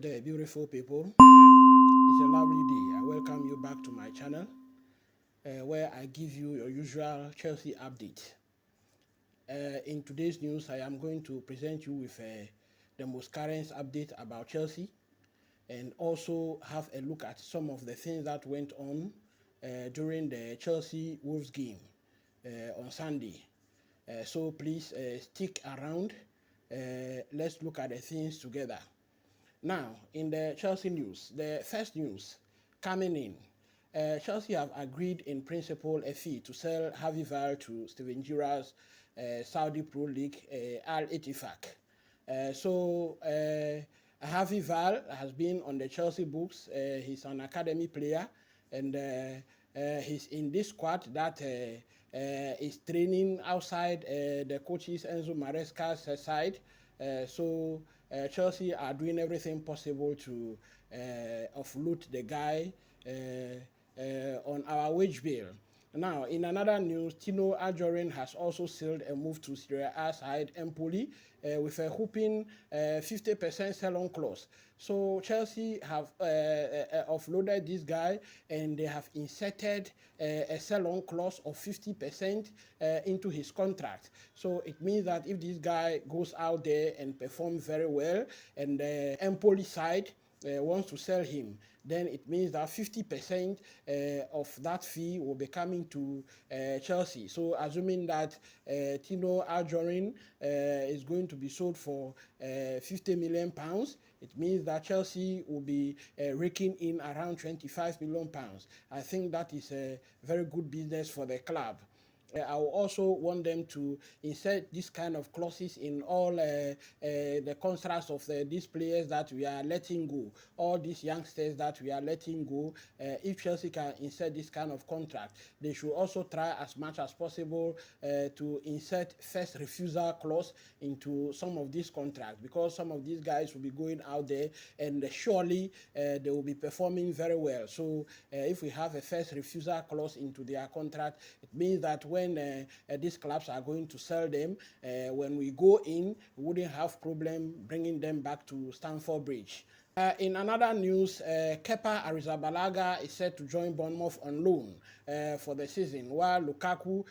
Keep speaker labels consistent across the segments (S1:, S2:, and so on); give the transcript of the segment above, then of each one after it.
S1: there, beautiful people. It's a lovely day. I welcome you back to my channel where I give you your usual Chelsea update. In today's news, I am going to present you with the most current update about Chelsea and also have a look at some of the things that went on during the Chelsea Wolves game on Sunday. So please stick around. Let's look at the things together. Now, in the Chelsea news, the first news coming in, Chelsea have agreed in principle a fee to sell Harvey to Steven Gerrard's Saudi Pro League Al Ettifaq. Harvey has been on the Chelsea books. He's an academy player, and he's in this squad that is training outside the coaches Enzo Maresca's side. Chelsea are doing everything possible to offload the guy on our wage bill. Now, in another news, TINO has also sealed a move to Serie A side Empoli with a whopping 50% sell-on clause. So Chelsea have offloaded this guy, and they have inserted a sell-on clause of 50% into his contract. So it means that if this guy goes out there and performs very well, and the Empoli side wants to sell him, then it means that 50% of that fee will be coming to Chelsea. So assuming that TINO is going to be sold for £50 million, it means that Chelsea will be raking in around £25 million. I think that is a very good business for the club. I will also want them to insert this kind of clauses in all the contracts of these players that we are letting go, all these youngsters that we are letting go. If Chelsea can insert this kind of contract, they should also try as much as possible to insert first refusal clause into some of these contracts, because some of these guys will be going out there and surely they will be performing very well. So if we have a first refusal clause into their contract, it means that when these clubs are going to sell them, when we go in, we wouldn't have problem bringing them back to Stamford Bridge. In another news, Kepa Arrizabalaga is set to join Bournemouth on loan for the season, while Lukaku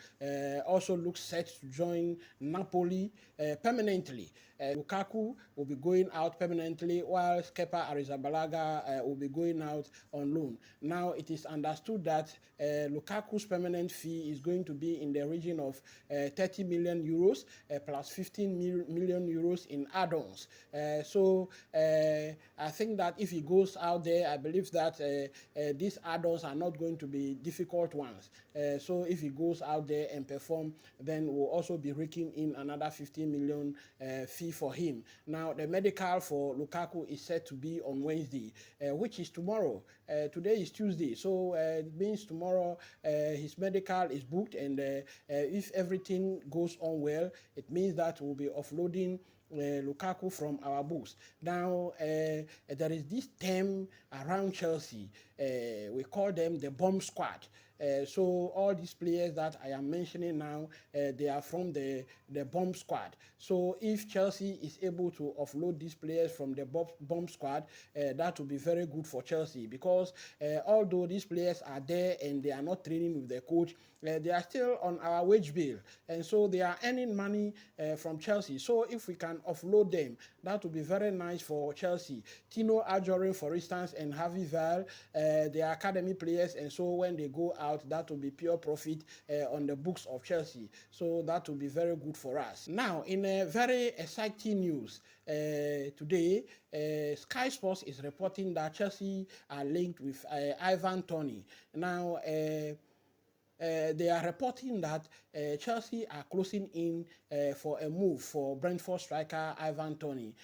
S1: also looks set to join Napoli permanently. Lukaku will be going out permanently, while Kepa Arrizabalaga will be going out on loan. Now, it is understood that Lukaku's permanent fee is going to be in the region of 30 million euros plus 15 million euros in add-ons. I think that if he goes out there, I believe that these add-ons are not going to be difficult ones. So if he goes out there and perform, then we'll also be raking in another 15 million fee for him. Now, the medical for Lukaku is set to be on Wednesday, which is tomorrow. Today is Tuesday, so it means tomorrow his medical is booked, and if everything goes on well, it means that we'll be offloading Lukaku from our books. Now, there is this term around Chelsea, we call them the bomb squad. So all these players that I am mentioning now, they are from the bomb squad. So if Chelsea is able to offload these players from the bomb squad, that will be very good for Chelsea, because although these players are there and they are not training with the coach, they are still on our wage bill, and so they are earning money from Chelsea. So if we can offload them, that would be very nice for Chelsea. TINO, for instance, and Harvey they are academy players, and so when they go out, that will be pure profit on the books of Chelsea. So that will be very good for us. Now, in a very exciting news, today, Sky Sports is reporting that Chelsea are linked with Ivan Toney. Now, they are reporting that Chelsea are closing in for a move for Brentford striker Ivan Toney.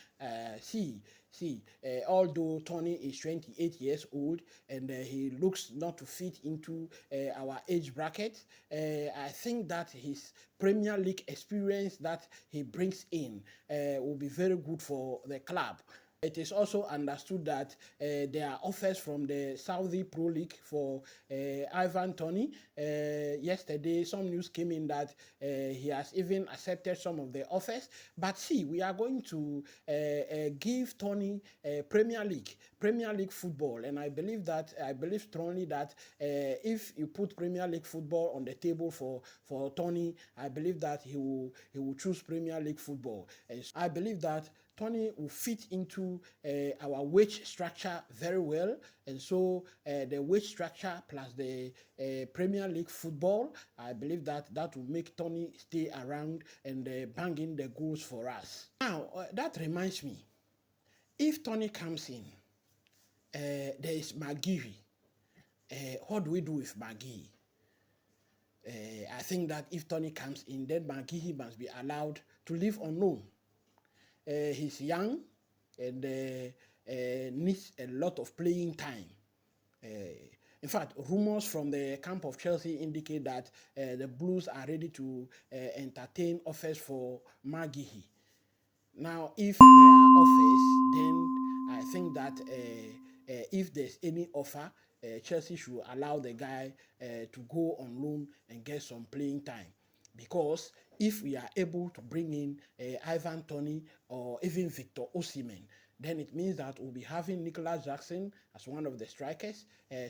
S1: Although Toney is 28 years old and he looks not to fit into our age bracket, I think that his Premier League experience that he brings in will be very good for the club. It is also understood that there are offers from the Saudi Pro League for Ivan Toney. Yesterday, some news came in that he has even accepted some of the offers. But see, we are going to give Toney Premier League football, and I believe strongly that if you put Premier League football on the table for Toney, I believe that he will choose Premier League football. And so I believe that Toney will fit into our wage structure very well, and so the wage structure plus the Premier League football, I believe that will make Toney stay around and bang in the goals for us. Now, that reminds me, if Toney comes in, there is McGeary. What do we do with McGeary? I think that if Toney comes in, then McGeary must be allowed to live unknown. He's young and needs a lot of playing time. In fact, rumors from the camp of Chelsea indicate that the Blues are ready to entertain offers for McGeary. Now, if there are offers, then I think that if there's any offer, Chelsea should allow the guy to go on loan and get some playing time. Because if we are able to bring in Ivan Toney or even Victor Osimhen, then it means that we'll be having Nicholas Jackson as one of the strikers,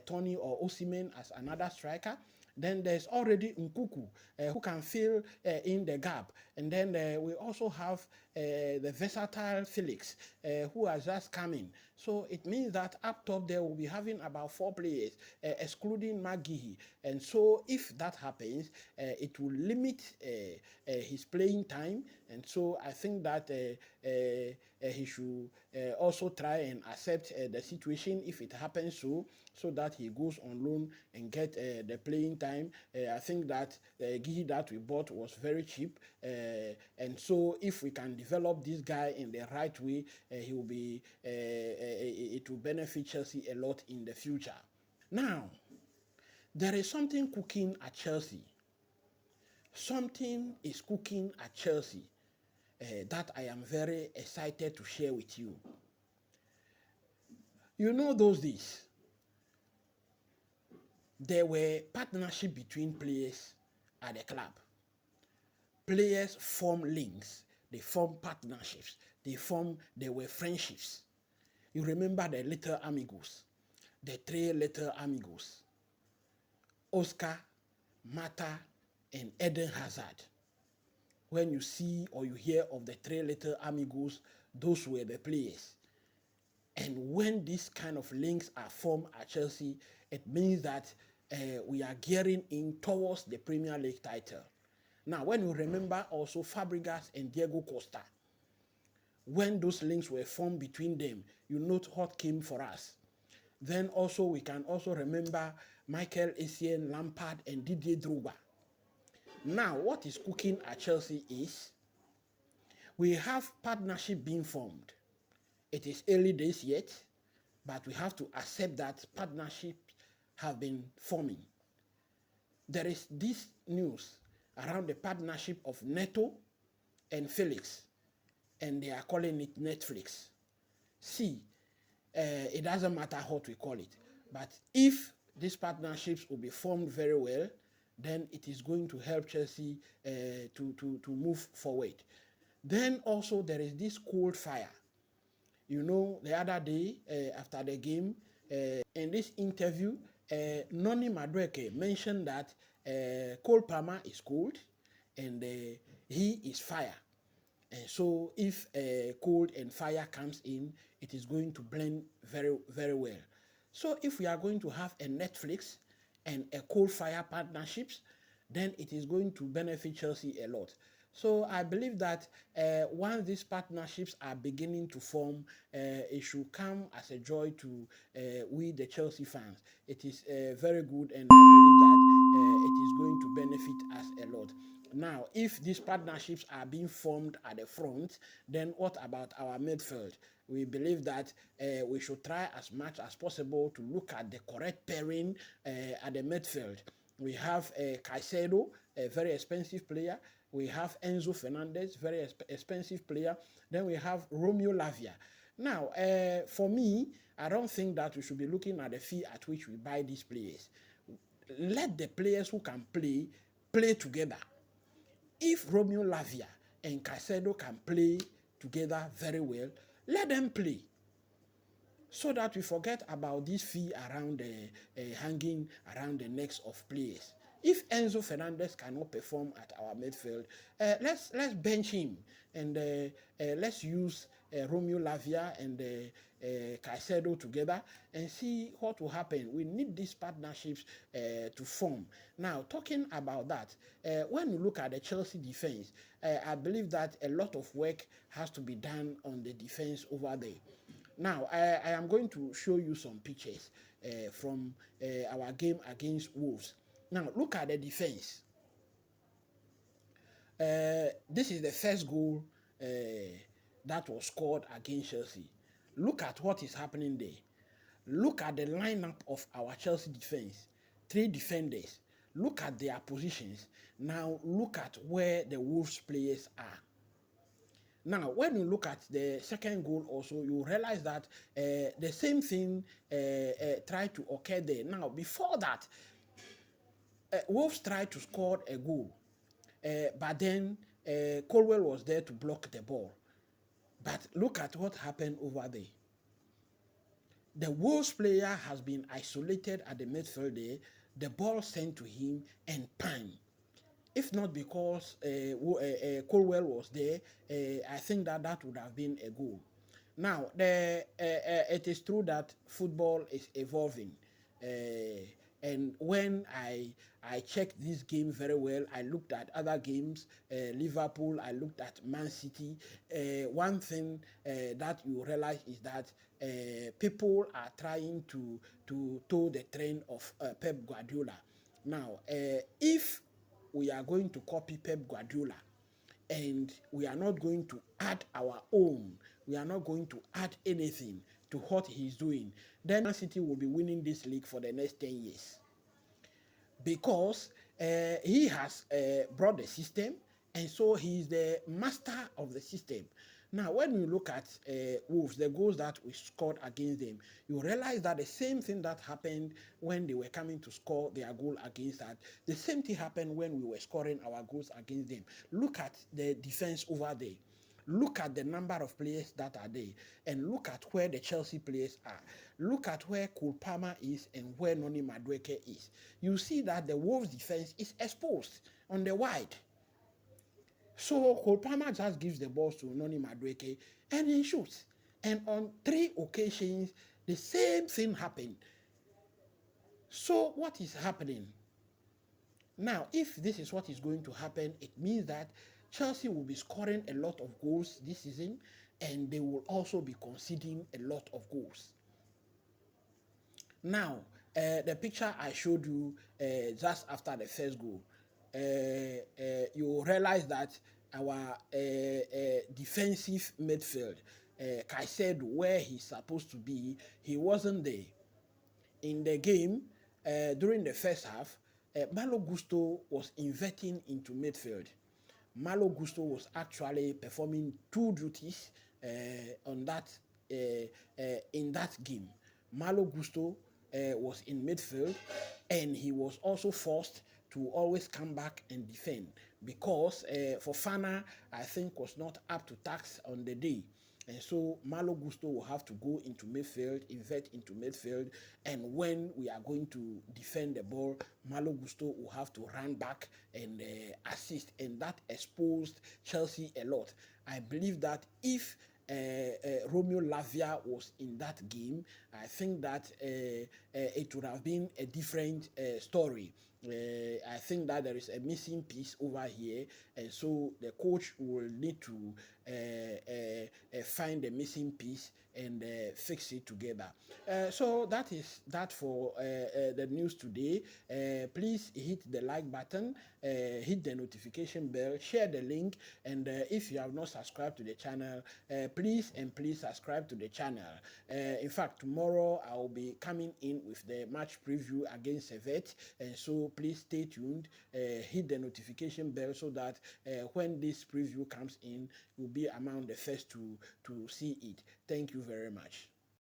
S1: Toney or Osimhen as another striker. Then there's already Nkuku who can fill in the gap. And then we also have the versatile Felix who has just come in. So it means that up top there will be having about 4 players, excluding McGeary. And so if that happens, it will limit his playing time. And so I think that he should also try and accept the situation if it happens so that he goes on loan and get the playing time. I think that the Gihi that we bought was very cheap, and so if we can develop this guy in the right way, he will be. It will benefit Chelsea a lot in the future. Now, there is something cooking at Chelsea. Something is cooking at Chelsea that I am very excited to share with you. You know, those days, there were partnership between players at the club. Players form links, they form partnerships, they were friendships. You remember the little amigos, the 3 little amigos, Oscar, Mata, and Eden Hazard. When you see or you hear of the 3 little amigos, those were the players. And when these kind of links are formed at Chelsea, it means that we are gearing in towards the Premier League title. Now, when you remember also Fabregas and Diego Costa, when those links were formed between them, you note what came for us. Then also we can also remember Michael Essien, Lampard, and Didier Drogba. Now, what is cooking at Chelsea is we have partnership being formed. It is early days yet, but we have to accept that partnerships have been forming. There is this news around the partnership of Neto and Felix, and they are calling it Netflix. See, it doesn't matter what we call it, but if these partnerships will be formed very well, then it is going to help Chelsea to move forward. Then also there is this COLDFIRE. You know, the other day after the game, in this interview, Noni Madueke mentioned that Cole Palmer is cold and he is fire. And so if cold and fire comes in, it is going to blend very, very well. So if we are going to have a Netflix and a COLDFIRE partnerships, then it is going to benefit Chelsea a lot. So I believe that once these partnerships are beginning to form, it should come as a joy to we, the Chelsea fans. It is very good, and I believe that it is going to benefit us a lot. Now, if these partnerships are being formed at the front, then what about our midfield? We believe that we should try as much as possible to look at the correct pairing at the midfield. We have Caicedo, a very expensive player. We have Enzo Fernandez, very expensive player. Then we have Romeo Lavia. Now, for me, I don't think that we should be looking at the fee at which we buy these players. Let the players who can play together. If Romeo Lavia and Caicedo can play together very well, let them play, so that we forget about this fee around hanging around the necks of players. If Enzo Fernandez cannot perform at our midfield, let's bench him, and let's use Romeo Lavia and Caicedo together and see what will happen. We need these partnerships to form. Now, talking about that, when you look at the Chelsea defense, I believe that a lot of work has to be done on the defense over there. Now, I am going to show you some pictures from our game against Wolves. Now, look at the defense. This is the first goal that was scored against Chelsea. Look at what is happening there. Look at the lineup of our Chelsea defense. 3 defenders. Look at their positions. Now, look at where the Wolves players are. Now, when you look at the second goal also, you realize that the same thing tried to occur there. Now, before that, Wolves tried to score a goal, but then Colwell was there to block the ball. But look at what happened over there. The Wolves player has been isolated at the midfield there, the ball sent to him, and bang. If not because Colwell was there, I think that would have been a goal. Now, it is true that football is evolving. And when I checked this game very well, I looked at other games, Liverpool, I looked at Man City. One thing that you realize is that people are trying to toe the trend of Pep Guardiola. Now, if we are going to copy Pep Guardiola, and we are not going to add our own, we are not going to add anything to what he's doing, then Man City will be winning this league for the next 10 years. Because he has brought the system, and so he's the master of the system. Now, when you look at Wolves, the goals that we scored against them, you realize that the same thing that happened when they were coming to score their goal against us, the same thing happened when we were scoring our goals against them. Look at the defense over there. Look at the number of players that are there, and look at where the Chelsea players are. Look at where Cole Palmer is and where Noni Madueke is. You see that the Wolves defense is exposed on the wide. So Cole Palmer just gives the balls to Noni Madueke and he shoots. And on 3 occasions, the same thing happened. So what is happening? Now, if this is what is going to happen, it means that Chelsea will be scoring a lot of goals this season, and they will also be conceding a lot of goals. Now, the picture I showed you just after the first goal, you realize that our defensive midfield, Caicedo, where he's supposed to be, he wasn't there. In the game, during the first half, Malo Gusto was inverting into midfield. Malo Gusto was actually performing 2 duties on that in that game. Malo Gusto was in midfield, and he was also forced to always come back and defend because Fofana, I think, was not up to task on the day. And so Malo Gusto will have to go into midfield, invert into midfield, and when we are going to defend the ball, Malo Gusto will have to run back and assist, and that exposed Chelsea a lot. I believe that if Romeo Lavia was in that game, I think that it would have been a different story. I think that there is a missing piece over here, and so the coach will need to find the missing piece and fix it together. So that is that for the news today. Please hit the like button, hit the notification bell, share the link, and if you have not subscribed to the channel, please subscribe to the channel. In fact, tomorrow I will be coming in with the match preview against Servette, and so please stay tuned, hit the notification bell so that when this preview comes in, you'll be among the first to to see it. Thank you very much.